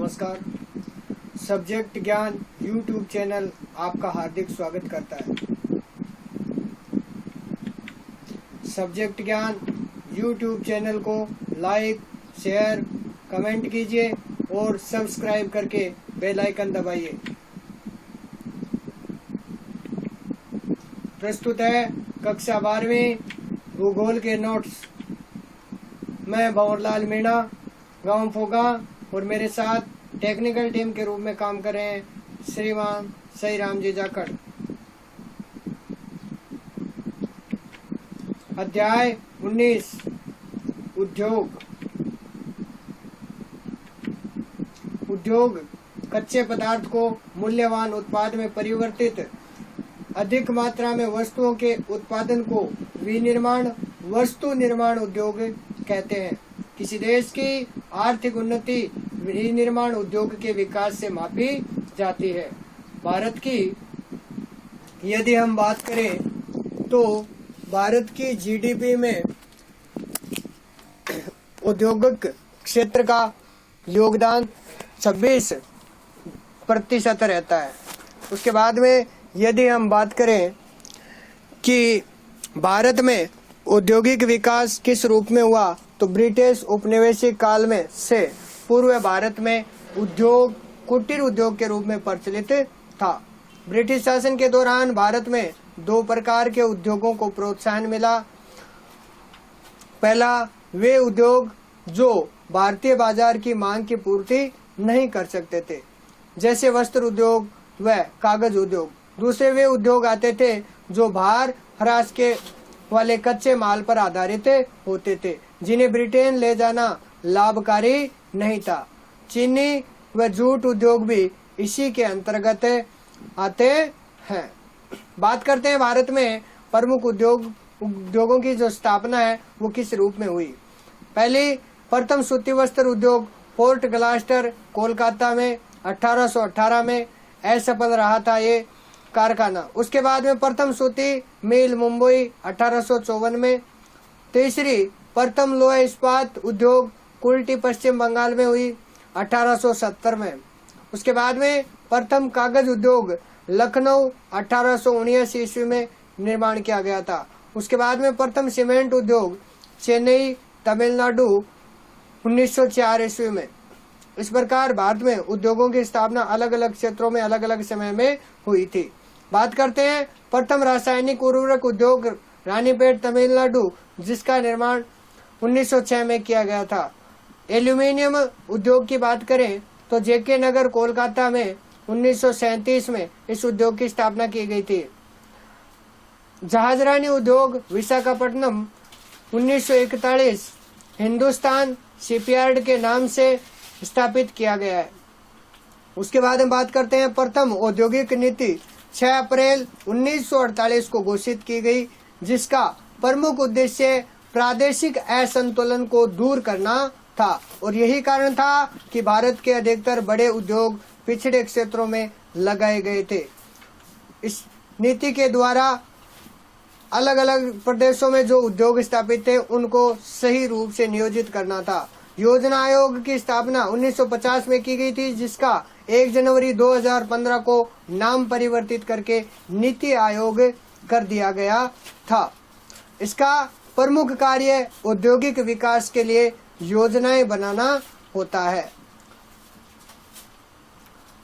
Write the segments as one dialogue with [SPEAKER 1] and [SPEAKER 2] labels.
[SPEAKER 1] नमस्कार। सब्जेक्ट ज्ञान YouTube channel आपका हार्दिक स्वागत करता है। सब्जेक्ट ज्ञान यूट्यूब चैनल को लाइक, शेयर, कमेंट कीजिए और सब्सक्राइब करके बेल आइकन दबाइए। प्रस्तुत है कक्षा 12वीं भूगोल के नोट्स। मैं भंवरलाल मीणा, गांव फोगा, और मेरे साथ टेक्निकल टीम के रूप में काम कर रहे हैं श्रीमान सईराम जी जाखड़। अध्याय 19 उद्योग। उद्योग कच्चे पदार्थ को मूल्यवान उत्पाद में परिवर्तित अधिक मात्रा में वस्तुओं के उत्पादन को विनिर्माण वस्तु निर्माण उद्योग कहते हैं। किसी देश की आर्थिक उन्नति विनिर्माण उद्योग के विकास से मापी जाती है। भारत की यदि हम बात करें तो भारत की जीडीपी में औद्योगिक क्षेत्र का योगदान 26% रहता है। उसके बाद में यदि हम बात करें कि भारत में औद्योगिक विकास किस रूप में हुआ, तो ब्रिटिश उपनिवेशिक काल में से पूर्व भारत में उद्योग कुटीर उद्योग के रूप में प्रचलित था। ब्रिटिश शासन के दौरान भारत में दो प्रकार के उद्योगों को प्रोत्साहन मिला। पहला, वे उद्योग जो भारतीय बाजार की मांग की पूर्ति नहीं कर सकते थे, जैसे वस्त्र उद्योग व कागज उद्योग। दूसरे वे उद्योग आते थे जो बाहर हरास के वाले कच्चे माल पर आधारित होते थे, जिन्हें ब्रिटेन ले जाना लाभकारी नहीं था। चीनी व जूट उद्योग भी इसी के अंतर्गत आते हैं। बात करते हैं भारत में प्रमुख उद्योगों की जो स्थापना है वो किस रूप में हुई। प्रथम सूती वस्त्र उद्योग पोर्ट ग्लास्टर कोलकाता में 1818 में असफल रहा था ये कारखाना। उसके बाद में प्रथम सूती मिल मुंबई 1854 में। तीसरी प्रथम लोहा इस्पात उद्योग कुल्टी पश्चिम बंगाल में हुई 1870 में। उसके बाद में प्रथम कागज उद्योग लखनऊ 1879 ईस्वी में निर्माण किया गया था। उसके बाद में प्रथम सीमेंट उद्योग चेन्नई तमिलनाडु 1904 ईस्वी में। इस प्रकार भारत में उद्योगों की स्थापना अलग अलग क्षेत्रों में अलग अलग समय में हुई थी। बात करते हैं प्रथम रासायनिक उर्वरक उद्योग रानीपेट तमिलनाडु, जिसका निर्माण 1906 में किया गया था। एल्यूमिनियम उद्योग की बात करें तो जेके नगर कोलकाता में 1937 में इस उद्योग की स्थापना की गई थी। जहाजरानी उद्योग विशाखापट्टनम 1941 हिंदुस्तान शिपयार्ड के नाम से स्थापित किया गया है। उसके बाद हम बात करते हैं प्रथम औद्योगिक नीति 6 अप्रैल 1948 को घोषित की गई, जिसका प्रमुख उद्देश्य प्रादेशिक असंतुलन को दूर करना था। और यही कारण था कि भारत के अधिकतर बड़े उद्योग पिछड़े क्षेत्रों में लगाए गए थे। इस नीति के द्वारा अलग अलग प्रदेशों में जो उद्योग स्थापित थे उनको सही रूप से नियोजित करना था। योजना आयोग की स्थापना 1950 में की गई थी, जिसका 1 जनवरी 2015 को नाम परिवर्तित करके नीति आयोग कर दिया गया था। इसका प्रमुख कार्य औद्योगिक विकास के लिए योजनाएं बनाना होता है।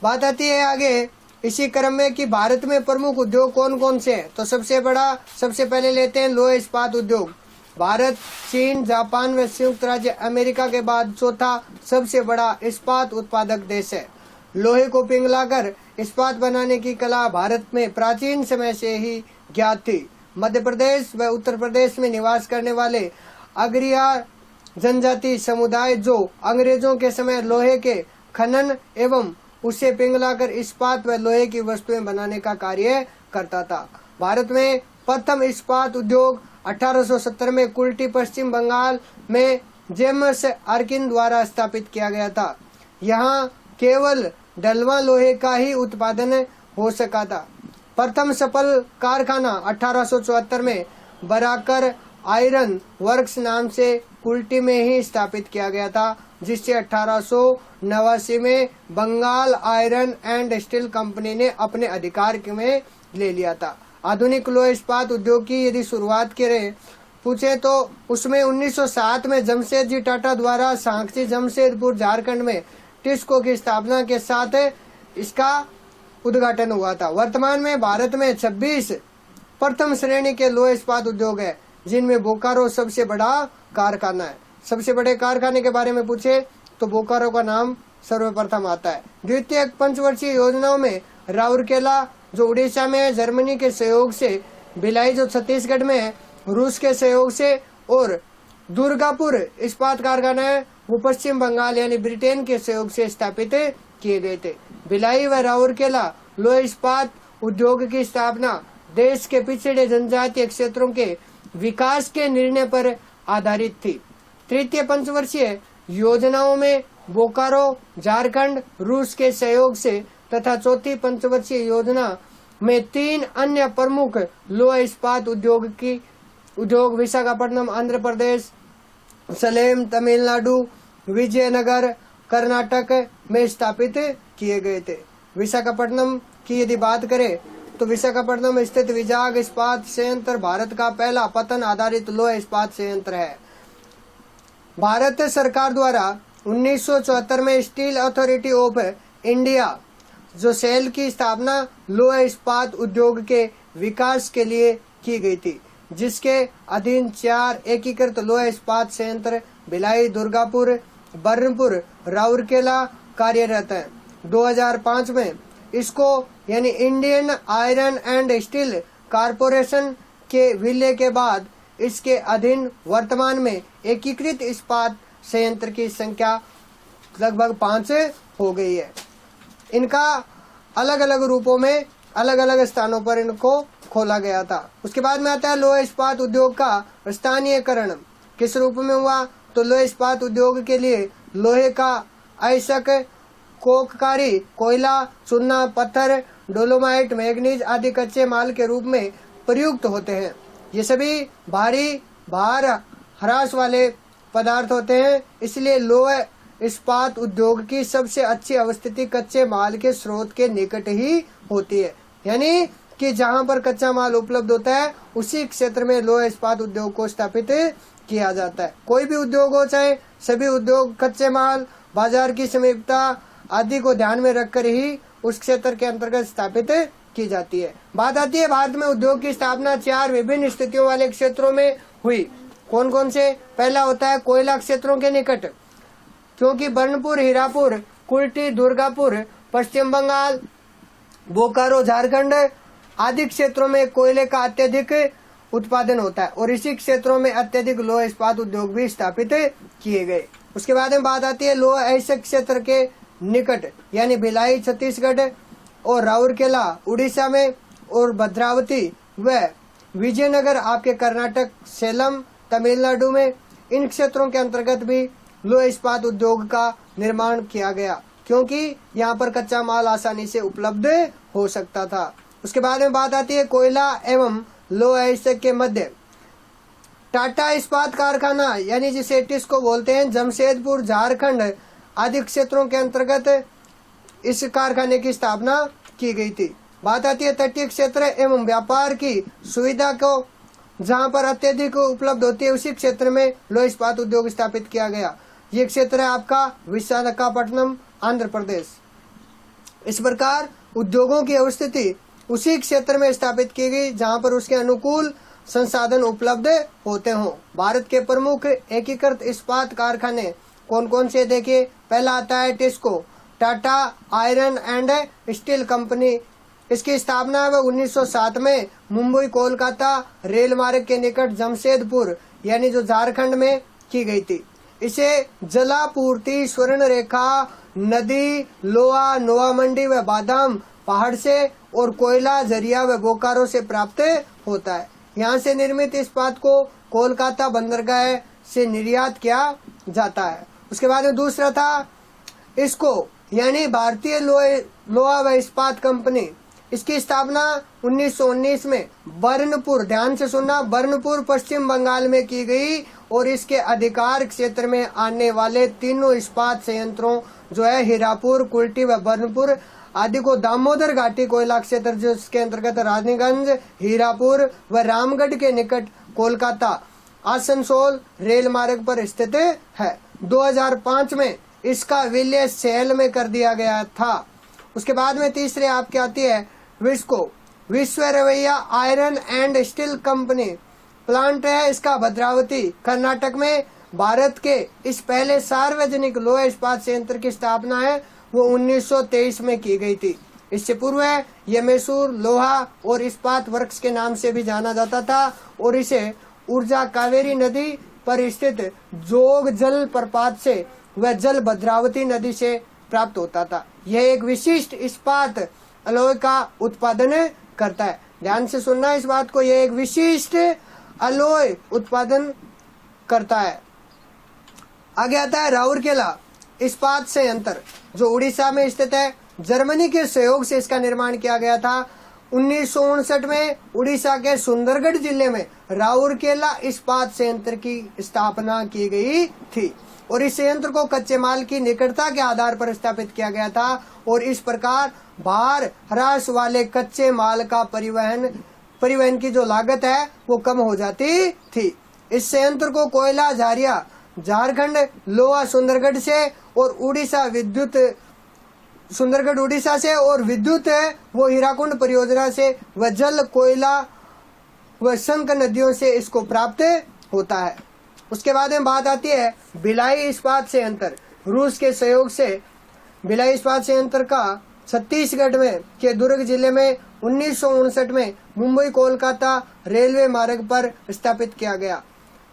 [SPEAKER 1] बात आती है आगे इसी क्रम में कि भारत में प्रमुख उद्योग कौन कौन से हैं। तो सबसे पहले लेते हैं लोहा इस्पात उद्योग। भारत चीन, जापान व संयुक्त राज्य अमेरिका के बाद चौथा सबसे बड़ा इस्पात उत्पादक देश है। लोहे को पिघलाकर इस्पात बनाने की कला भारत में प्राचीन समय से ही ज्ञात थी। मध्य प्रदेश व उत्तर प्रदेश में निवास करने वाले अग्रयार जनजाति समुदाय जो अंग्रेजों के समय लोहे के खनन एवं उसे पिघलाकर इस्पात व लोहे की वस्तुएं बनाने का कार्य करता था। भारत में प्रथम इस्पात उद्योग 1870 में कुल्टी पश्चिम बंगाल में जेम्स आर्किन द्वारा स्थापित किया गया था। यहाँ केवल डलवा लोहे का ही उत्पादन हो सका था। प्रथम सफल कारखाना 1874 में बराकर आयरन वर्क्स नाम से कुल्टी में ही स्थापित किया गया था, जिससे 1889 में Bengal iron and steel company ने अपने अधिकार में ले लिया था। आधुनिक लोहा इस्पात उद्योग की यदि शुरुआत करें पूछे तो उसमें 1907 में जमशेदजी टाटा द्वारा सांची जमशेदपुर झारखंड में टिस्को की स्थापना के साथ इसका उद्घाटन हुआ था। वर्तमान में भारत में 26 प्रथम श्रेणी के लोहा इस्पात उद्योग है, जिनमें बोकारो सबसे बड़ा कारखाना है। सबसे बड़े कारखाने के बारे में पूछे तो बोकारो का नाम सर्वप्रथम आता है। द्वितीय पंचवर्षीय योजनाओं में राउरकेला जो उड़ीसा में है, जर्मनी के सहयोग से, भिलाई जो छत्तीसगढ़ में है, रूस के सहयोग से, और दुर्गापुर इस्पात कारखाना है वो पश्चिम बंगाल यानी ब्रिटेन के सहयोग से स्थापित किए गए थे। भिलाई व राउरकेला लोहा इस्पात उद्योग की स्थापना देश के पिछड़े जनजातीय क्षेत्रों के विकास के निर्णय पर आधारित थी। तृतीय पंचवर्षीय योजनाओं में बोकारो झारखंड रूस के सहयोग से तथा चौथी पंचवर्षीय योजना में 3 अन्य प्रमुख लोहा इस्पात उद्योग विशाखापट्टनम आंध्र प्रदेश, सलेम तमिलनाडु, विजयनगर कर्नाटक में स्थापित किए गए थे। विशाखापट्टनम की यदि बात करें तो विशाखापट्टनम स्थित विजाग इस्पात संयंत्र भारत का पहला पतन आधारित लोहा इस्पात संयंत्र है। भारत सरकार द्वारा 1974 में स्टील अथॉरिटी ऑफ इंडिया जो सेल की स्थापना लोहा इस्पात उद्योग के विकास के लिए की गई थी, जिसके अधीन 4 एकीकृत लोहा इस्पात संयंत्र भिलाई, दुर्गापुर, बर्नपुर, राउरकेला कार्यरत है। 2005 में इसको यानी Indian iron and steel corporation के विलय के बाद इसके अधीन वर्तमान में एकीकृत इस्पात संयंत्र की संख्या लगभग 5 हो गई है। इनका अलग अलग रूपों में अलग अलग स्थानों पर इनको खोला गया था। उसके बाद में आता है लोहा इस्पात उद्योग का स्थानीयकरण किस रूप में हुआ, तो लोहा इस्पात उद्योग के लिए लोहे का अयस्क, कोककारी, कोयला, चूना, पत्थर, डोलोमाइट, मैग्नीज आदि कच्चे माल के रूप में प्रयुक्त होते हैं। ये सभी भारी भार ह्रास वाले पदार्थ होते हैं, इसलिए लोहा इस्पात उद्योग की सबसे अच्छी अवस्थिति कच्चे माल के स्रोत के निकट ही होती है, यानी कि जहां पर कच्चा माल उपलब्ध होता है उसी क्षेत्र में लोहा इस्पात उद्योग को स्थापित किया जाता है। कोई भी उद्योग हो, चाहे सभी उद्योग कच्चे माल, बाजार की समीपता आदि को ध्यान में रखकर ही उस क्षेत्र के अंतर्गत स्थापित की जाती है। बात आती है भारत में उद्योग की स्थापना 4 विभिन्न स्थितियों वाले क्षेत्रों में हुई। कौन कौन से? पहला होता है कोयला क्षेत्रों के निकट, क्योंकि बर्नपुर, हीरापुर, कुल्टी, दुर्गापुर, पश्चिम बंगाल, बोकारो झारखंड आदि क्षेत्रों में कोयले का अत्यधिक उत्पादन होता है और इसी क्षेत्रों में अत्यधिक लोहा इस्पात उद्योग भी स्थापित किए गए। उसके बाद में बात आती है लोहा ऐसे क्षेत्र के निकट, यानी भिलाई छत्तीसगढ़ और राउरकेला उड़ीसा में और भद्रावती व विजयनगर आपके कर्नाटक, सेलम तमिलनाडु में, इन क्षेत्रों के अंतर्गत भी लोहा इस्पात उद्योग का निर्माण किया गया, क्योंकि यहाँ पर कच्चा माल आसानी से उपलब्ध हो सकता था। उसके बाद में बात आती है कोयला एवं लोहा अयस्क के मध्य टाटा इस्पात कारखाना, यानी जिसे टिस्को बोलते हैं, जमशेदपुर झारखंड आदि क्षेत्रों के अंतर्गत इस कारखाने की स्थापना की गई थी। बात आती है तटीय क्षेत्र एवं व्यापार की सुविधा को जहां पर अत्यधिक उपलब्ध होती है उसी क्षेत्र में लोहा इस्पात उद्योग स्थापित किया गया। ये क्षेत्र है आपका विशाखापट्टनम, आंध्र प्रदेश। इस प्रकार उद्योगों की अवस्थिति उसी क्षेत्र में स्थापित की गई जहां पर उसके अनुकूल संसाधन उपलब्ध होते हों। भारत के प्रमुख एकीकृत इस्पात कारखाने कौन कौन से देखिए। पहला आता है TISCO, Tata iron and steel company. इसकी स्थापना 1907 में मुंबई कोलकाता रेल मार्ग के निकट जमशेदपुर यानी जो झारखंड में की गई थी। इसे जलापूर्ति स्वर्ण रेखा नदी, लोहा, नोवा मंडी व बादाम पहाड़ से और कोयला जरिया व बोकारो से प्राप्त होता है। यहाँ से निर्मित इस्पात को कोलकाता बंदरगाह से निर्यात किया जाता है। उसके बाद में दूसरा था इसको, यानी भारतीय लोहा व इस्पात कंपनी। इसकी स्थापना 1919 में बर्नपुर, ध्यान से सुनना, बर्नपुर पश्चिम बंगाल में की गई और इसके अधिकार क्षेत्र में आने वाले तीनों इस्पात संयंत्रों जो है हीरापुर, कुल्टी व बर्नपुर आदि को दामोदर घाटी कोयला क्षेत्र जिसके अंतर्गत रानीगंज, हीरापुर व रामगढ़ के निकट कोलकाता आसनसोल रेल मार्ग पर स्थित है। 2005 में इसका विलय सेल में कर दिया गया था। उसके बाद में तीसरे आपके आती है विस्को, विश्व रवैया iron and steel company plant है इसका भद्रावती कर्नाटक में। भारत के इस पहले सार्वजनिक लोहा इस्पात संयंत्र की स्थापना है वो 1923 में की गई थी। इससे पूर्व यह मैसूर लोहा और इस्पात वर्क्स के नाम से भी जाना जाता था और इसे ऊर्जा कावेरी नदी पर स्थित जोग जल प्रपात से व जल भद्रावती नदी से प्राप्त होता था। यह एक विशिष्ट इस्पात अलॉय का उत्पादन करता है। ध्यान से सुनना इस बात को, यह एक विशिष्ट अलॉय उत्पादन करता है। आगे आता है राउरकेला इस्पात संयंत्र जो उड़ीसा में स्थित है। जर्मनी के सहयोग से इसका निर्माण किया गया था। 1959 में उड़ीसा के सुंदरगढ़ जिले में राउरकेला इस्पात संयंत्र की स्थापना की गई थी और इस संयंत्र को कच्चे माल की निकटता के आधार पर स्थापित किया गया था और इस प्रकार भार ह्रास वाले कच्चे माल का परिवहन की जो लागत है वो कम हो जाती थी। इस संयंत्र को कोयला झारिया झारखंड, लोहा सुंदरगढ़ से और उड़ीसा विद्युत सुंदरगढ़ उड़ीसा से और विद्युत है वो हीराकुंड परियोजना से व जल कोयला व शंख नदियों से इसको प्राप्त होता है। उसके बाद में बात आती है भिलाई इस्पात संयंत्र। रूस के सहयोग से भिलाई इस्पात संयंत्र का छत्तीसगढ़ में के दुर्ग जिले में 1959 में मुंबई कोलकाता रेलवे मार्ग पर स्थापित किया गया।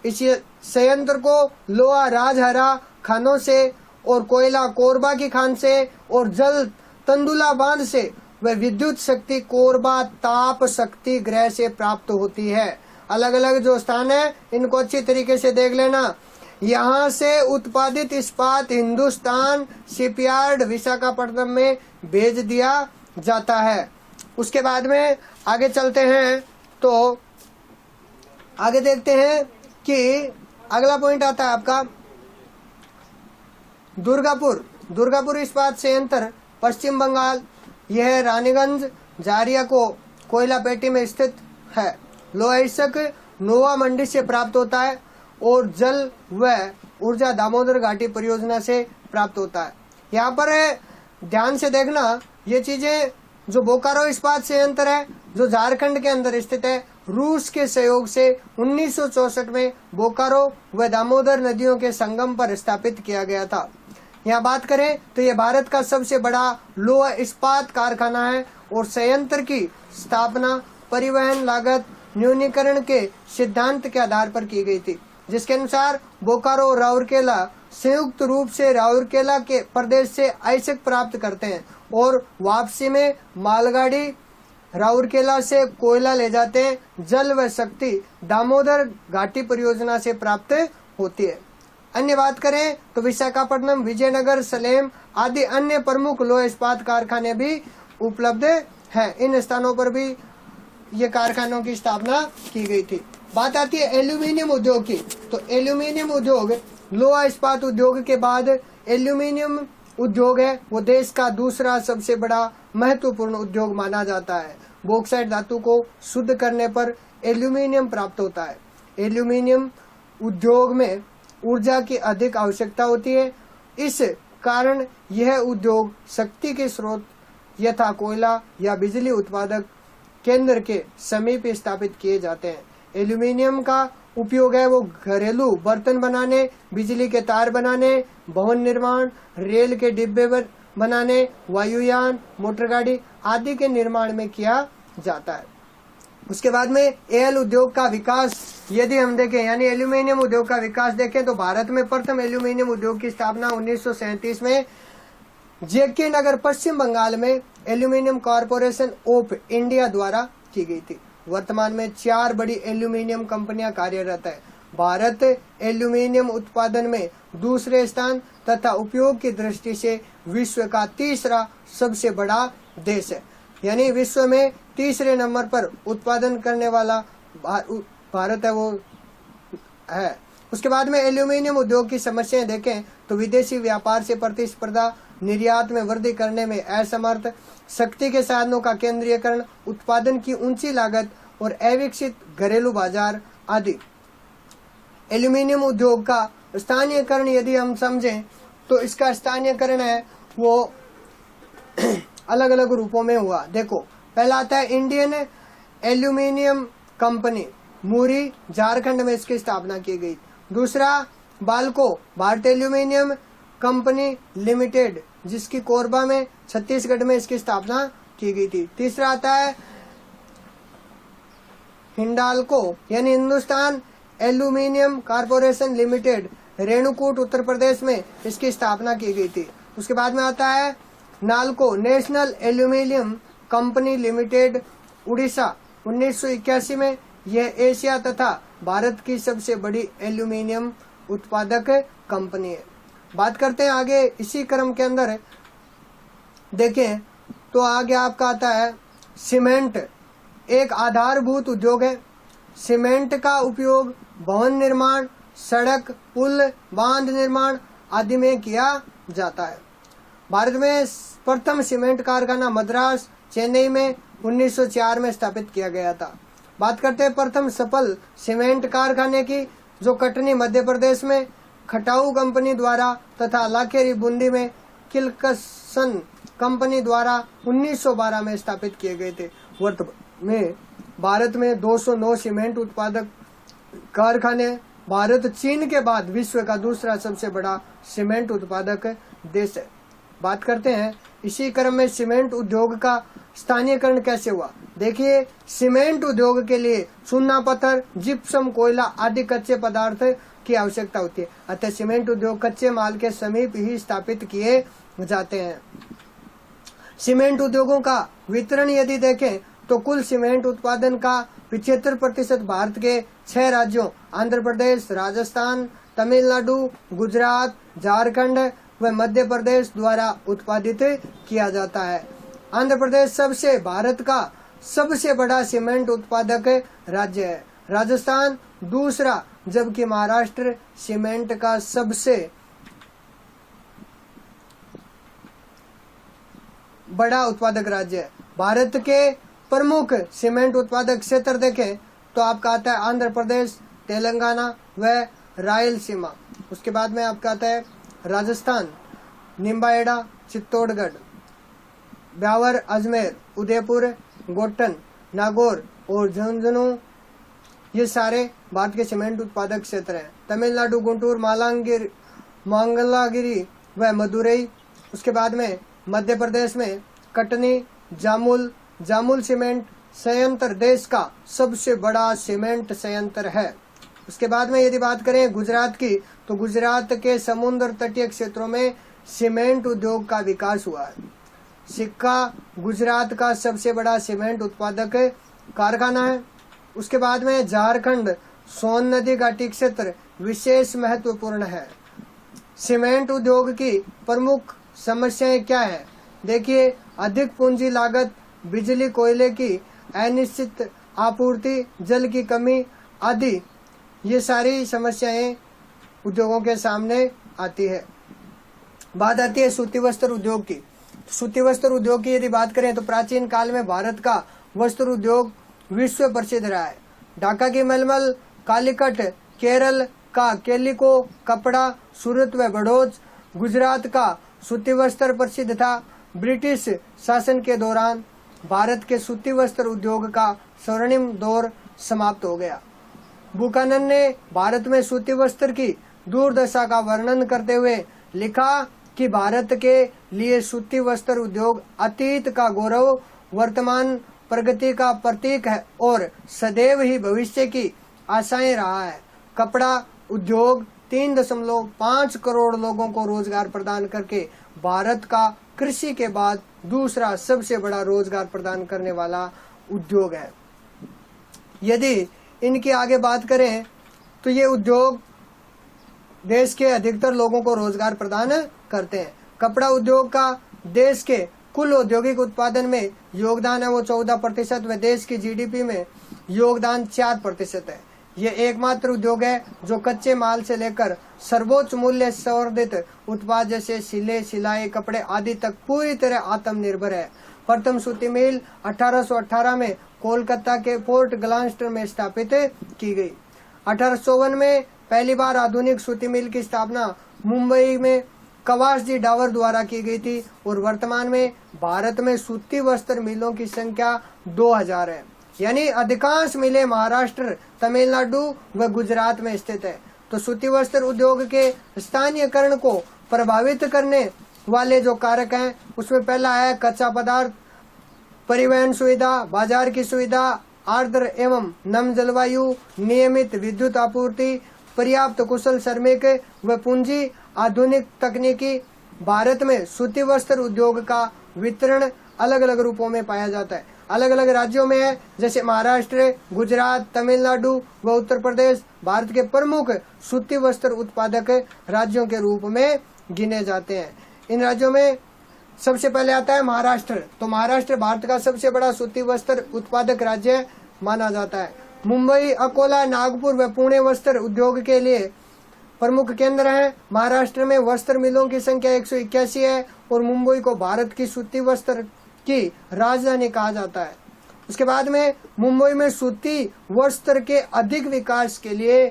[SPEAKER 1] इस संयंत्र को लोहा राजहरा खानों से और कोयला कोरबा की खान से और जल तंदुला बांध से व विद्युत शक्ति कोरबा ताप शक्ति गृह से प्राप्त होती है। अलग अलग जो स्थान है इनको अच्छी तरीके से देख लेना। यहाँ से उत्पादित इस्पात हिंदुस्तान शिपयार्ड विशाखापट्टनम में भेज दिया जाता है। उसके बाद में आगे चलते हैं तो आगे देखते हैं कि अगला पॉइंट आता है आपका दुर्गापुर इस्पात संयंत्र पश्चिम बंगाल। यह रानीगंज जारिया को कोयला पेटी में स्थित है। लोहाइसक नोवा मंडी से प्राप्त होता है और जल व ऊर्जा दामोदर घाटी परियोजना से प्राप्त होता है। यहाँ पर ध्यान से देखना, ये चीजें जो बोकारो इस्पात संयंत्र है जो झारखंड के अंदर स्थित है, रूस के सहयोग से 1964 में बोकारो व दामोदर नदियों के संगम पर स्थापित किया गया था। यहाँ बात करें तो यह भारत का सबसे बड़ा लोहा इस्पात कारखाना है और संयंत्र की स्थापना परिवहन लागत न्यूनीकरण के सिद्धांत के आधार पर की गई थी, जिसके अनुसार बोकारो और राउरकेला संयुक्त रूप से राउरकेला के प्रदेश से आइसक प्राप्त करते हैं और वापसी में मालगाड़ी राउरकेला से कोयला ले जाते हैं। जल व शक्ति दामोदर घाटी परियोजना से प्राप्त होती है। अन्य बात करें तो विशाखापट्टनम, विजयनगर, सलेम आदि अन्य प्रमुख लोहा इस्पात कारखाने भी उपलब्ध हैं। इन स्थानों पर भी ये कारखानों की स्थापना की गई थी। बात आती है एल्यूमिनियम उद्योग की, तो एल्यूमिनियम उद्योग लोहा इस्पात उद्योग के बाद एल्यूमिनियम उद्योग है वो देश का दूसरा सबसे बड़ा महत्वपूर्ण उद्योग माना जाता है। बॉक्साइट धातु को शुद्ध करने पर एल्यूमिनियम प्राप्त होता है। एल्यूमिनियम उद्योग में ऊर्जा की अधिक आवश्यकता होती है, इस कारण यह उद्योग शक्ति के स्रोत यथा कोयला या बिजली उत्पादक केंद्र के समीप स्थापित किए जाते हैं। एल्यूमिनियम का उपयोग है वो घरेलू बर्तन बनाने, बिजली के तार बनाने, भवन निर्माण, रेल के डिब्बे बनाने, वायुयान, मोटर गाड़ी आदि के निर्माण में किया जाता है। उसके बाद में एल उद्योग का विकास यदि हम देखें, यानी एल्यूमिनियम उद्योग का विकास देखें तो भारत में प्रथम एल्यूमिनियम उद्योग की स्थापना 1937 में जेके नगर पश्चिम बंगाल में एल्यूमिनियम कॉरपोरेशन ऑफ इंडिया द्वारा की गई थी। वर्तमान में 4 बड़ी एल्यूमिनियम कंपनियां कार्यरत है। भारत एल्यूमिनियम उत्पादन में दूसरे स्थान तथा उपयोग की दृष्टि से विश्व का तीसरा सबसे बड़ा देश है। यानी विश्व में तीसरे नंबर पर उत्पादन करने वाला भारत है वो है। उसके बाद में एल्यूमिनियम उद्योग की समस्याएं देखें तो विदेशी व्यापार से प्रतिस्पर्धा, निर्यात में वृद्धि करने में असमर्थ, शक्ति के साधनों का केंद्रीयकरण, उत्पादन की ऊंची लागत और अविकसित घरेलू बाजार आदि। एल्यूमिनियम उद्योग का स्थानीयकरण यदि हम समझें तो इसका स्थानीयकरण है वो अलग अलग रूपों में हुआ। देखो, पहला आता है इंडियन एल्यूमिनियम कंपनी, मुरी झारखंड में इसकी स्थापना की गई। दूसरा बाल्को भारतीय एल्यूमिनियम कंपनी लिमिटेड, जिसकी कोरबा में छत्तीसगढ़ में इसकी स्थापना की गई थी। तीसरा आता है हिंडाल्को यानी Hindustan aluminium corporation limited, Renukoot Uttar Pradesh में इसकी स्थापना की गई थी। उसके बाद में आता है NALCO national aluminium company limited, Orissa, 1981 में। यह एशिया तथा भारत की सबसे बड़ी एल्यूमिनियम उत्पादक कंपनी है। बात करते हैं आगे इसी क्रम के अंदर, देखें तो आगे आपका आता है सीमेंट, एक आधारभूत उद्योग है। सीमेंट का उपयोग भवन निर्माण, सड़क, पुल, बांध निर्माण आदि में किया जाता है। भारत में प्रथम सीमेंट कारखाना मद्रास, चेन्नई में 1904 में स्थापित किया गया था। बात करते हैं प्रथम सफल सीमेंट कारखाने की, जो कटनी मध्य प्रदेश में खटाऊ कंपनी द्वारा तथा लाखेरी बूंदी में किलकसन कंपनी द्वारा 1912 में स्थापित किए गए थे। वर्तमान में भारत में 209 सीमेंट उत्पादक कारखाने। भारत चीन के बाद विश्व का दूसरा सबसे बड़ा सीमेंट उत्पादक देश है। बात करते हैं इसी क्रम में सीमेंट उद्योग का स्थानीयकरण कैसे हुआ। देखिए, सीमेंट उद्योग के लिए चूना पत्थर, जिप्सम, कोयला आदि कच्चे पदार्थ की आवश्यकता होती है, अतः सीमेंट उद्योग कच्चे माल के समीप ही स्थापित किए जाते हैं। सीमेंट उद्योगों का वितरण यदि देखें तो कुल सीमेंट उत्पादन का 75% भारत के 6 राज्यों आंध्र प्रदेश, राजस्थान, तमिलनाडु, गुजरात, झारखंड व मध्य प्रदेश द्वारा उत्पादित किया जाता है। आंध्र प्रदेश भारत का सबसे बड़ा सीमेंट उत्पादक राज्य है। राजस्थान दूसरा, जबकि महाराष्ट्र सीमेंट का सबसे बड़ा उत्पादक राज्य है। भारत के प्रमुख सीमेंट उत्पादक क्षेत्र देखें तो आपका आता है आंध्र प्रदेश, तेलंगाना व रायलसीमा। उसके बाद में आपका आता है राजस्थान, निम्बाहेड़ा, चित्तौड़गढ़, ब्यावर, अजमेर, उदयपुर, गोटन, नागौर और झुंझुनू, ये सारे भारत के सीमेंट उत्पादक क्षेत्र हैं। तमिलनाडु गुंटूर, मंगलागिरी व मदुरई। उसके बाद में मध्य प्रदेश में कटनी, जामुल सीमेंट संयंत्र देश का सबसे बड़ा सीमेंट संयंत्र है। उसके बाद में यदि बात करें गुजरात की, तो गुजरात के समुद्र तटीय क्षेत्रों में सीमेंट उद्योग का विकास हुआ है। सिक्का गुजरात का सबसे बड़ा सीमेंट उत्पादक कारखाना है। उसके बाद में झारखंड सोन नदी घाटी क्षेत्र विशेष महत्वपूर्ण है। सीमेंट उद्योग की प्रमुख समस्याएं क्या है? देखिए, अधिक पूंजी लागत, बिजली कोयले की अनिश्चित आपूर्ति, जल की कमी आदि, ये सारी समस्याएं उद्योगों के सामने आती है। बात आती है सूती वस्त्र उद्योग की। सूती वस्त्र उद्योग की यदि बात करें तो प्राचीन काल में भारत का वस्त्र उद्योग विश्व प्रसिद्ध रहा है। ढाका की मलमल, कालीकट, केरल का केलिको कपड़ा, सूरत व बड़ौज, गुजरात का सूती वस्त्र प्रसिद्ध था। ब्रिटिश शासन के दौरान भारत के सूती वस्त्र उद्योग का स्वर्णिम दौर समाप्त हो गया। बुकानन ने भारत में सूती वस्त्र की दुर्दशा का वर्णन करते हुए लिखा कि भारत के लिए सूती वस्त्र उद्योग अतीत का गौरव, वर्तमान प्रगति का प्रतीक है और सदैव ही भविष्य की आशाएं रहा है। कपड़ा उद्योग 3.5 करोड़ लोगों को रोजगार प्रदान करके भारत का कृषि के बाद दूसरा सबसे बड़ा रोजगार प्रदान करने वाला उद्योग है। यदि इनकी आगे बात करें तो ये उद्योग देश के अधिकतर लोगों को रोजगार प्रदान करते हैं। कपड़ा उद्योग का देश के कुल औद्योगिक उत्पादन में योगदान है वो 14% व देश की जीडीपी में योगदान 4% है। ये एकमात्र उद्योग है जो कच्चे माल से लेकर सर्वोच्च मूल्य संवर्धित उत्पाद जैसे सिले, सिलाई, कपड़े आदि तक पूरी तरह आत्मनिर्भर है। प्रथम सूती मिल 1818 में कोलकाता के पोर्ट ग्लांस्टर में स्थापित की गई। 1854 में पहली बार आधुनिक सूती मिल की स्थापना मुंबई में कवासजी डावर द्वारा की गई थी और वर्तमान में भारत में सूती वस्त्र मिलों की संख्या 2000 है। यानी अधिकांश मिलें महाराष्ट्र, तमिलनाडु व गुजरात में स्थित है। तो सूती वस्त्र उद्योग के स्थानीयकरण को प्रभावित करने वाले जो कारक हैं उसमें पहला है कच्चा पदार्थ, परिवहन सुविधा, बाजार की सुविधा, आर्द्र एवं नम जलवायु, नियमित विद्युत आपूर्ति, पर्याप्त कुशल श्रमिक व पूंजी, आधुनिक तकनीकी। भारत में सूती वस्त्र उद्योग का वितरण अलग अलग रूपों में पाया जाता है, अलग अलग राज्यों में है, जैसे महाराष्ट्र, गुजरात, तमिलनाडु व उत्तर प्रदेश भारत के प्रमुख सूती वस्त्र उत्पादक राज्यों के रूप में गिने जाते हैं। इन राज्यों में सबसे पहले आता है महाराष्ट्र। तो महाराष्ट्र भारत का सबसे बड़ा सूती वस्त्र उत्पादक राज्य माना जाता है। मुंबई, अकोला, नागपुर व पुणे वस्त्र उद्योग के लिए प्रमुख केंद्र हैं। महाराष्ट्र में वस्त्र मिलों की संख्या 181 है और मुंबई को भारत की सूती वस्त्र की राजधानी कहा जाता है। उसके बाद में मुंबई में सूती वस्त्र के अधिक विकास के लिए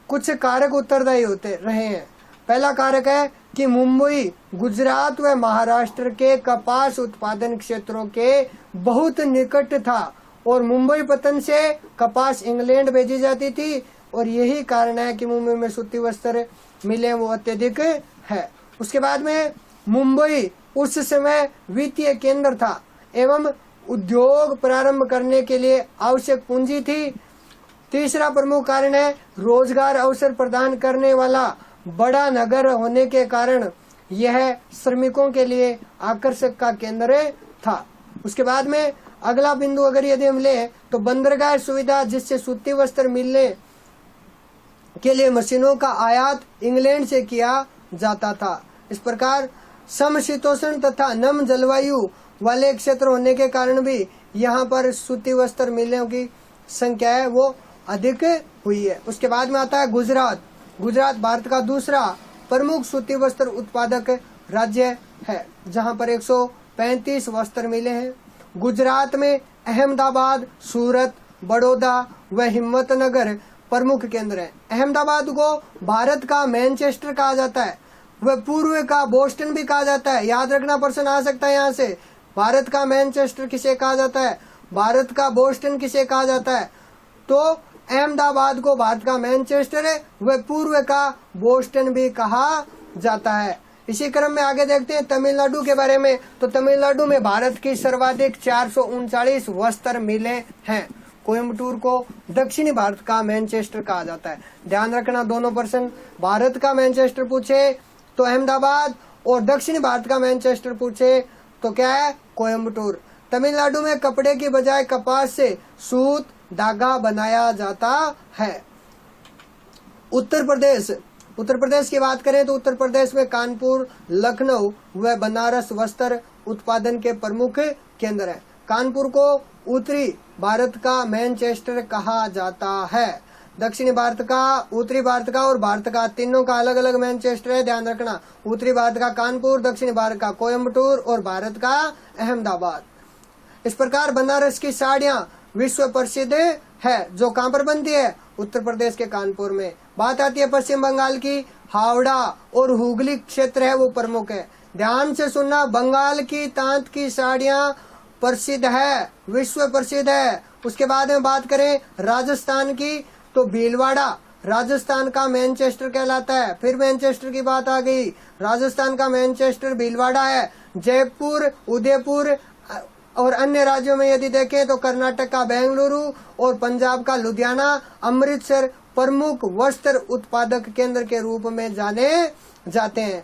[SPEAKER 1] कुछ कारक उत्तरदायी होते रहे हैं। पहला कारक है कि मुंबई गुजरात व महाराष्ट्र के कपास उत्पादन क्षेत्रों के बहुत निकट था और मुंबई पतन से कपास इंग्लैंड भेजी जाती थी और यही कारण है कि मुंबई में सूती वस्त्र मिलें वो अत्यधिक है। उसके बाद में मुंबई उस समय वित्तीय केंद्र था एवं उद्योग प्रारंभ करने के लिए आवश्यक पूंजी थी। तीसरा प्रमुख कारण है रोजगार अवसर प्रदान करने वाला बड़ा नगर होने के कारण यह श्रमिकों के लिए आकर्षक का केंद्र था। उसके बाद में अगला बिंदु अगर यदि हम ले तो बंदरगाह सुविधा, जिससे सूती वस्त्र मिलने के लिए मशीनों का आयात इंग्लैंड से किया जाता था। इस प्रकार समशीतोष्ण तथा नम जलवायु वाले क्षेत्र होने के कारण भी यहाँ पर सूती वस्त्र मिलों की संख्या है वो अधिक हुई है। उसके बाद में आता है गुजरात। गुजरात भारत का दूसरा प्रमुख सूती वस्त्र उत्पादक राज्य है, जहाँ पर 135 वस्त्र मिले हैं। गुजरात में अहमदाबाद, सूरत, बड़ौदा व हिम्मतनगर प्रमुख केंद्र हैं। अहमदाबाद को भारत का मैनचेस्टर कहा जाता है, वह पूर्व का बोस्टन भी कहा जाता है। याद रखना प्रश्न आ सकता है यहाँ से, भारत का मैनचेस्टर किसे कहा जाता है, भारत का बोस्टन किसे कहा जाता है। तो अहमदाबाद को भारत का मैनचेस्टर है, वह पूर्व का बोस्टन भी कहा जाता है। इसी क्रम में आगे देखते हैं तमिलनाडु के बारे में। तो तमिलनाडु में भारत की सर्वाधिक 439 वस्त्र मिलें हैं। कोयम्बटूर को दक्षिणी भारत का मैनचेस्टर कहा जाता है। ध्यान रखना दोनों प्रश्न, भारत का मैनचेस्टर पूछे तो अहमदाबाद और दक्षिणी भारत का मैनचेस्टर पूछे तो क्या है, कोयम्बटूर। तमिलनाडु में कपड़े की बजाय कपास से सूत धागा बनाया जाता है। उत्तर प्रदेश की बात करें तो उत्तर प्रदेश में कानपुर, लखनऊ व बनारस वस्त्र उत्पादन के प्रमुख केंद्र हैं। कानपुर को उत्तरी भारत का मैनचेस्टर कहा जाता है। दक्षिणी भारत का, उत्तरी भारत का और भारत का तीनों का अलग अलग मैनचेस्टर है, ध्यान रखना। उत्तरी भारत का कानपुर, दक्षिणी भारत का कोयम्बटूर और भारत का अहमदाबाद। इस प्रकार बनारस की साड़ियां विश्व प्रसिद्ध है, जो कहां पर बनती है, उत्तर प्रदेश के कानपुर में। बात आती है पश्चिम बंगाल की, हावड़ा और हुगली क्षेत्र है वो प्रमुख है। ध्यान से सुनना, बंगाल की तांत की साड़ियां प्रसिद्ध है, विश्व प्रसिद्ध है। उसके बाद में बात करें राजस्थान की तो भीलवाड़ा राजस्थान का मैनचेस्टर कहलाता है। फिर मैनचेस्टर की बात आ गई, राजस्थान का मैनचेस्टर भीलवाड़ा है। जयपुर, उदयपुर और अन्य राज्यों में यदि देखें तो कर्नाटक का बेंगलुरु और पंजाब का लुधियाना, अमृतसर प्रमुख वस्त्र उत्पादक केंद्र के रूप में जाने जाते हैं।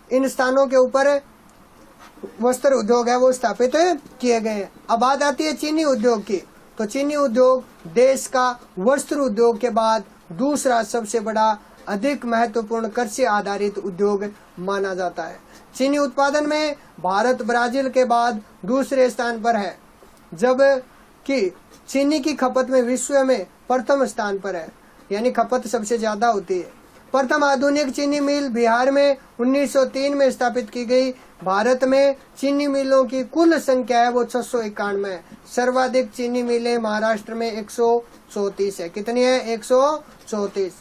[SPEAKER 1] इन स्थानों के ऊपर वस्त्र उद्योग है वो स्थापित किए गए हैं। अब बात आती है चीनी उद्योग की। तो चीनी उद्योग देश का वस्त्र उद्योग के बाद दूसरा सबसे बड़ा अधिक महत्वपूर्ण कृषि आधारित उद्योग माना जाता है। चीनी उत्पादन में भारत ब्राजील के बाद दूसरे स्थान पर है, जबकि चीनी की खपत में विश्व में प्रथम स्थान पर है, यानी खपत सबसे ज्यादा होती है। प्रथम आधुनिक चीनी मिल बिहार में 1903 में स्थापित की गई। भारत में चीनी मिलों की कुल संख्या है वो 691 है। सर्वाधिक चीनी मिलें महाराष्ट्र में 134 है। कितनी है? 134।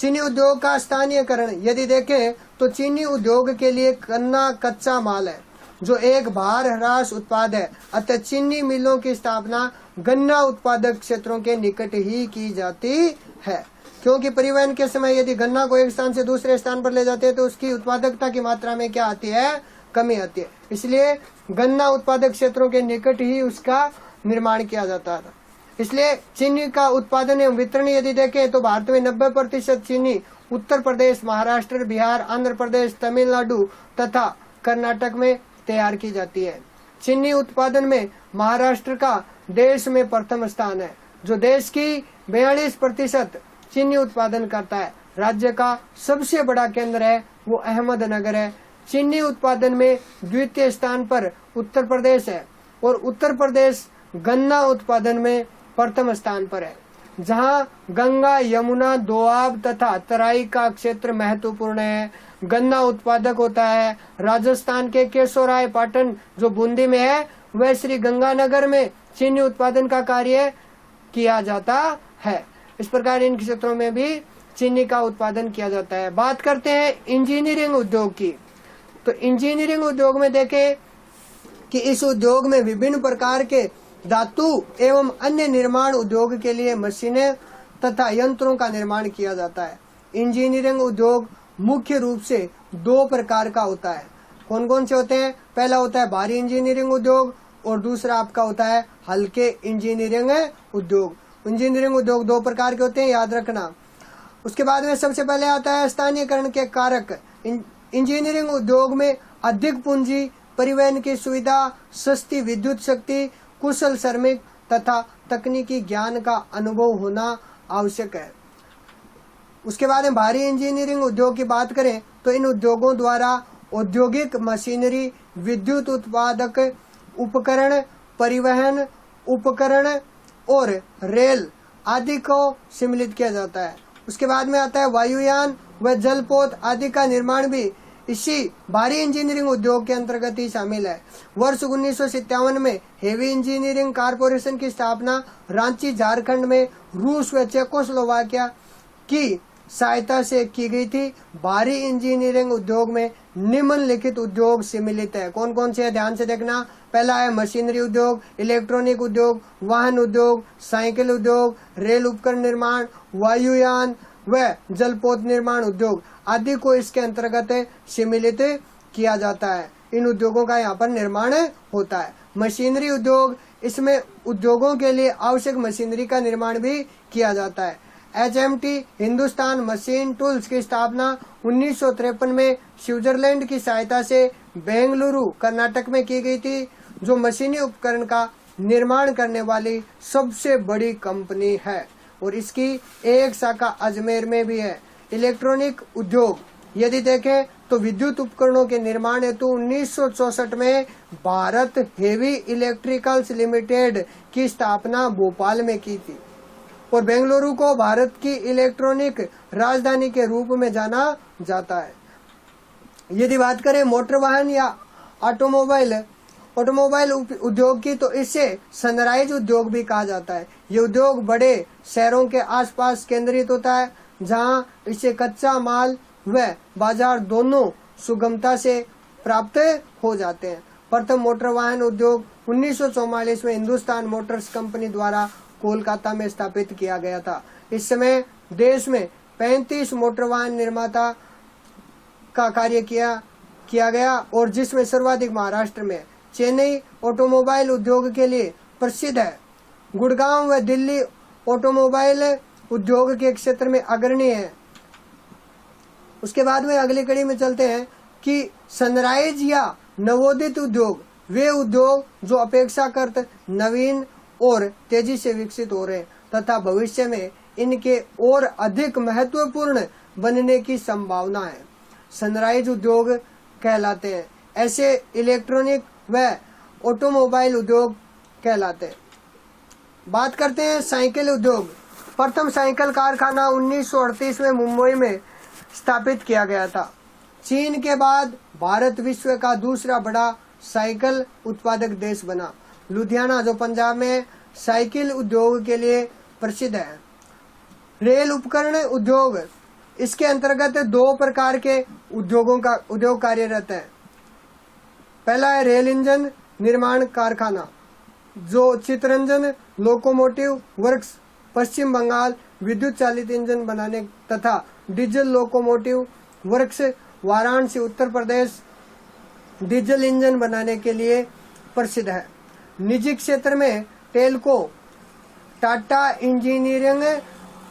[SPEAKER 1] चीनी उद्योग का स्थानीयकरण यदि देखें तो चीनी उद्योग के लिए गन्ना कच्चा माल है जो एक भार ह्रास उत्पाद है, अतः चीनी मिलों की स्थापना गन्ना उत्पादक क्षेत्रों के निकट ही की जाती है, क्योंकि परिवहन के समय यदि गन्ना को एक स्थान से दूसरे स्थान पर ले जाते हैं तो उसकी उत्पादकता की मात्रा में क्या आती है? कमी आती है। इसलिए गन्ना उत्पादक क्षेत्रों के निकट ही उसका निर्माण किया जाता था। इसलिए चीनी का उत्पादन एवं वितरण यदि देखें तो भारत में 90% चीनी उत्तर प्रदेश, महाराष्ट्र, बिहार, आंध्र प्रदेश, तमिलनाडु तथा कर्नाटक में तैयार की जाती है। चीनी उत्पादन में महाराष्ट्र का देश में प्रथम स्थान है, जो देश की 42% चीनी उत्पादन करता है। राज्य का सबसे बड़ा केंद्र है वो अहमदनगर है। चीनी उत्पादन में द्वितीय स्थान पर उत्तर प्रदेश है और उत्तर प्रदेश गन्ना उत्पादन में प्रथम स्थान पर है, जहां गंगा, यमुना, दोआब तथा तराई का क्षेत्र महत्वपूर्ण है। गन्ना उत्पादक होता है। राजस्थान के केशोराय पाटन जो बूंदी में है वह श्री गंगानगर में चीनी उत्पादन का कार्य किया जाता है। इस प्रकार इन क्षेत्रों में भी चीनी का उत्पादन किया जाता है। बात करते हैं इंजीनियरिंग उद्योग की, तो इंजीनियरिंग उद्योग में देखें कि इस उद्योग में विभिन्न प्रकार के धातु एवं अन्य निर्माण उद्योग के लिए मशीनें तथा यंत्रों का निर्माण किया जाता है। इंजीनियरिंग उद्योग मुख्य रूप से 2 प्रकार का होता है। कौन कौन से होते हैं? पहला होता है भारी इंजीनियरिंग उद्योग और दूसरा आपका होता है हल्के इंजीनियरिंग उद्योग। इंजीनियरिंग उद्योग 2 प्रकार के होते हैं, याद रखना। उसके बाद में सबसे पहले आता है स्थानीयकरण के कारक। इंजीनियरिंग उद्योग में अधिक पूंजी, परिवहन की सुविधा, सस्ती विद्युत शक्ति, कुशल श्रमिक तथा तकनीकी ज्ञान का अनुभव होना आवश्यक है। उसके बाद में भारी इंजीनियरिंग उद्योग की बात करें तो इन उद्योगों द्वारा औद्योगिक मशीनरी, विद्युत उत्पादक उपकरण, परिवहन उपकरण और रेल आदि को सम्मिलित किया जाता है। उसके बाद में आता है वायुयान व जलपोत आदि का निर्माण भी इसी भारी इंजीनियरिंग उद्योग के अंतर्गत ही शामिल है। वर्ष 1957 में हेवी इंजीनियरिंग कारपोरेशन की स्थापना रांची, झारखंड में रूस व चेकोस्लोवाकिया की सहायता से की गई थी। भारी इंजीनियरिंग उद्योग में निम्नलिखित उद्योग सम्मिलित है। कौन कौन से है? ध्यान से देखना। पहला है मशीनरी उद्योग, इलेक्ट्रॉनिक उद्योग, वाहन उद्योग, साइकिल उद्योग, रेल उपकरण निर्माण, वायुयान व जलपोत निर्माण उद्योग आदि को इसके अंतर्गत सम्मिलित किया जाता है। इन उद्योगों का यहाँ पर निर्माण होता है। मशीनरी उद्योग, इसमें उद्योगों के लिए आवश्यक मशीनरी का निर्माण भी किया जाता है। HMT हिंदुस्तान मशीन टूल्स की स्थापना 1953 में स्विट्जरलैंड की सहायता से बेंगलुरु, कर्नाटक में की गई थी, जो मशीनी उपकरण का निर्माण करने वाली सबसे बड़ी कंपनी है और इसकी एक शाखा अजमेर में भी है। इलेक्ट्रॉनिक उद्योग यदि देखें तो विद्युत उपकरणों के निर्माण हेतु 1964 में भारत हेवी इलेक्ट्रिकल्स लिमिटेड की स्थापना भोपाल में की थी और बेंगलुरु को भारत की इलेक्ट्रॉनिक राजधानी के रूप में जाना जाता है। यदि बात करें मोटर वाहन या ऑटोमोबाइल उद्योग की तो इसे सनराइज उद्योग भी कहा जाता है। ये उद्योग बड़े शहरों के आसपास केंद्रित होता है, जहां इसे कच्चा माल व बाजार दोनों सुगमता से प्राप्त हो जाते हैं। प्रथम मोटर वाहन उद्योग 1944 में हिंदुस्तान मोटर्स कंपनी द्वारा कोलकाता में स्थापित किया गया था। इस समय देश में 35 मोटर वाहन निर्माता का कार्य किया गया और जिसमें सर्वाधिक महाराष्ट्र में। चेन्नई ऑटोमोबाइल उद्योग के लिए प्रसिद्ध है। गुड़गांव व दिल्ली ऑटोमोबाइल उद्योग के क्षेत्र में अग्रणी है। उसके बाद में अगली कड़ी में चलते हैं कि सनराइज या नवोदित उद्योग वे उद्योग जो अपेक्षाकृत नवीन और तेजी से विकसित हो रहे हैं तथा भविष्य में इनके और अधिक महत्वपूर्ण बनने की संभावना है, सनराइज उद्योग कहलाते हैं। ऐसे इलेक्ट्रॉनिक व ऑटोमोबाइल उद्योग कहलाते हैं। बात करते हैं साइकिल उद्योग। प्रथम साइकिल कारखाना 1938 में मुंबई में स्थापित किया गया था। चीन के बाद भारत विश्व का दूसरा बड़ा साइकिल उत्पादक देश बना। लुधियाना जो पंजाब में साइकिल उद्योग के लिए प्रसिद्ध है। रेल उपकरण उद्योग, इसके अंतर्गत दो प्रकार के उद्योग कार्यरत है। पहला है रेल इंजन निर्माण कारखाना, जो चितरंजन लोकोमोटिव वर्क्स पश्चिम बंगाल विद्युत चालित इंजन बनाने तथा diesel locomotive works Varanasi Uttar Pradesh diesel engine बनाने के लिए प्रसिद्ध है। निजी क्षेत्र में Telco, Tata engineering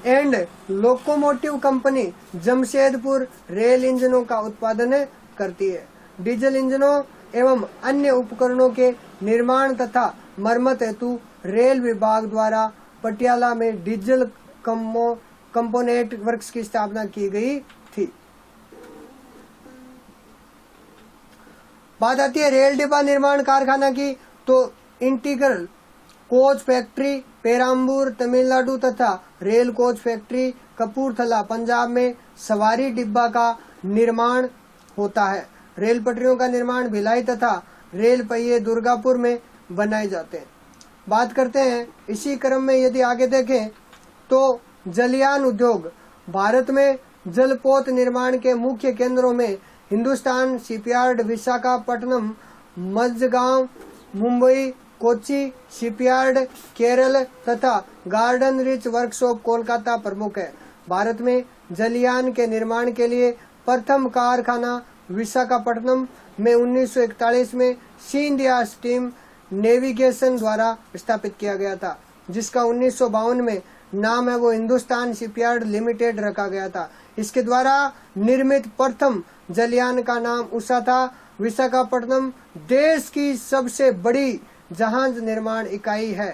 [SPEAKER 1] and locomotive company Jamshedpur rail इंजनों का उत्पादन करती है। डीजल इंजनों एवं अन्य उपकरणों के निर्माण तथा मरम्मत हेतु रेल विभाग द्वारा पटियाला में डीजल कंपोनेंट वर्क्स की स्थापना की गई थी। बात आती है रेल डिब्बा निर्माण कारखाना की, तो integral coach factory Perambur Tamil Nadu तथा rail coach factory Kapurthala Punjab में सवारी डिब्बा का निर्माण होता है। रेल पटरियों का निर्माण भिलाई तथा रेल पहिए दुर्गापुर में बनाए जाते हैं। बात करते हैं इसी क्रम में यदि आगे देखें तो जलयान उद्योग। भारत में जलपोत निर्माण के मुख्य केंद्रों में हिंदुस्तान शिपयार्ड विशाखापट्टनम, मझगांव मुंबई, कोच्चि शिपयार्ड केरल तथा गार्डन रिच वर्कशॉप कोलकाता प्रमुख है। भारत में जलयान के निर्माण के लिए प्रथम कारखाना विशाखापट्टनम में 1941 में सिंधिया स्टीम नेविगेशन द्वारा स्थापित किया गया था, जिसका 1952 में नाम है वो हिंदुस्तान शिपयार्ड लिमिटेड रखा गया था। इसके द्वारा निर्मित प्रथम जलयान का नाम उषा था। विशाखापट्टनम देश की सबसे बड़ी जहाज निर्माण इकाई है।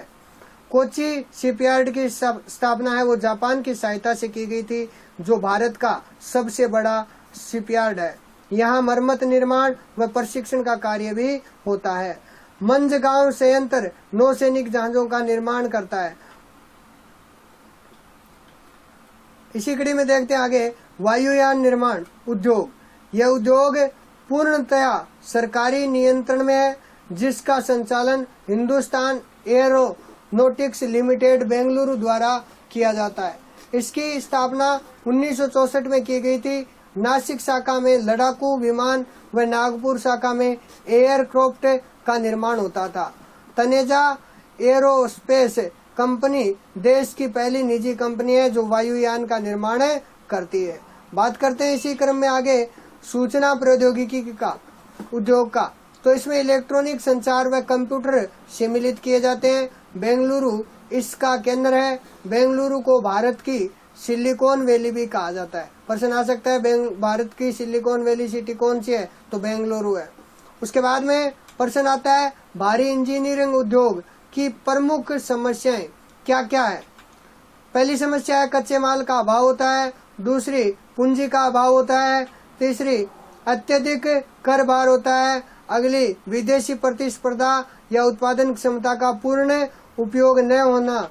[SPEAKER 1] कोच्चि शिपयार्ड की स्थापना है वो जापान की सहायता से की गई थी, जो भारत का सबसे बड़ा शिपयार्ड है। यहाँ मरम्मत निर्माण व प्रशिक्षण का कार्य भी होता है। मंझगांव संयंत्र नौसैनिक जहाजों का निर्माण करता है। इसी कड़ी में देखते हैं आगे वायुयान निर्माण उद्योग। यह उद्योग पूर्णतया सरकारी नियंत्रण में है, जिसका संचालन हिंदुस्तान एरोनॉटिक्स लिमिटेड बेंगलुरु द्वारा किया जाता है। इसकी स्थापना 1964 में की गई थी। नासिक शाखा में लड़ाकू विमान व नागपुर शाखा में एयरक्राफ्ट का निर्माण होता था। तनेजा एरोस्पेस कंपनी देश की पहली निजी कंपनी है जो वायुयान का निर्माण करती है। बात करते हैं इसी क्रम में आगे सूचना प्रौद्योगिकी का उद्योग का, तो इसमें इलेक्ट्रॉनिक संचार व कंप्यूटर सम्मिलित किए जाते हैं। बेंगलुरु इसका केंद्र है। बेंगलुरु को भारत की सिलिकॉन वैली भी कहा जाता है। प्रश्न आ सकता है भारत की सिलिकॉन वैली सिटी कौन सी है, तो बेंगलुरु है। उसके बाद में प्रश्न आता है भारी इंजीनियरिंग उद्योग की प्रमुख समस्याएं क्या क्या है। पहली समस्या है कच्चे माल का अभाव होता है। दूसरी पूंजी का अभाव होता है। तीसरी अत्यधिक कर भार होता है। अगली विदेशी प्रतिस्पर्धा या उत्पादन क्षमता का पूर्ण उपयोग न होना,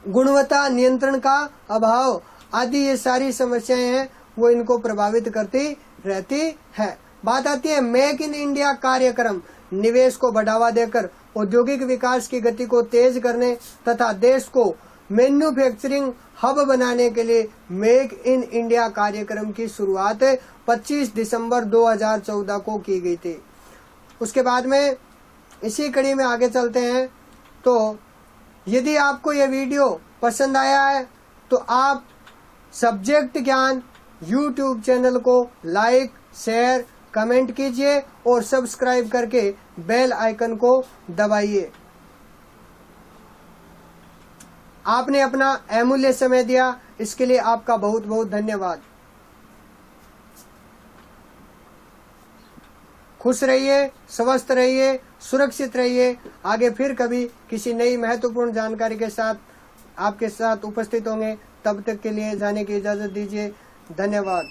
[SPEAKER 1] गुणवत्ता नियंत्रण का अभाव आदि ये सारी समस्याएं हैं वो इनको प्रभावित करती रहती है। बात आती है मेक इन इंडिया कार्यक्रम। निवेश को बढ़ावा देकर औद्योगिक विकास की गति को तेज करने तथा देश को मैन्युफैक्चरिंग हब बनाने के लिए मेक इन इंडिया कार्यक्रम की शुरुआत 25 दिसंबर 2014 को की गई थी। उसके बाद में इसी कड़ी में आगे चलते हैं। तो यदि आपको यह वीडियो पसंद आया है तो आप सब्जेक्ट ज्ञान YouTube चैनल को लाइक, शेयर, कमेंट कीजिए और सब्सक्राइब करके बेल आइकन को दबाइए। आपने अपना अमूल्य समय दिया, इसके लिए आपका बहुत बहुत धन्यवाद। खुश रहिए, स्वस्थ रहिए, सुरक्षित रहिए। आगे फिर कभी किसी नई महत्वपूर्ण जानकारी के साथ आपके साथ उपस्थित होंगे। तब तक के लिए जाने की इजाजत दीजिए। धन्यवाद।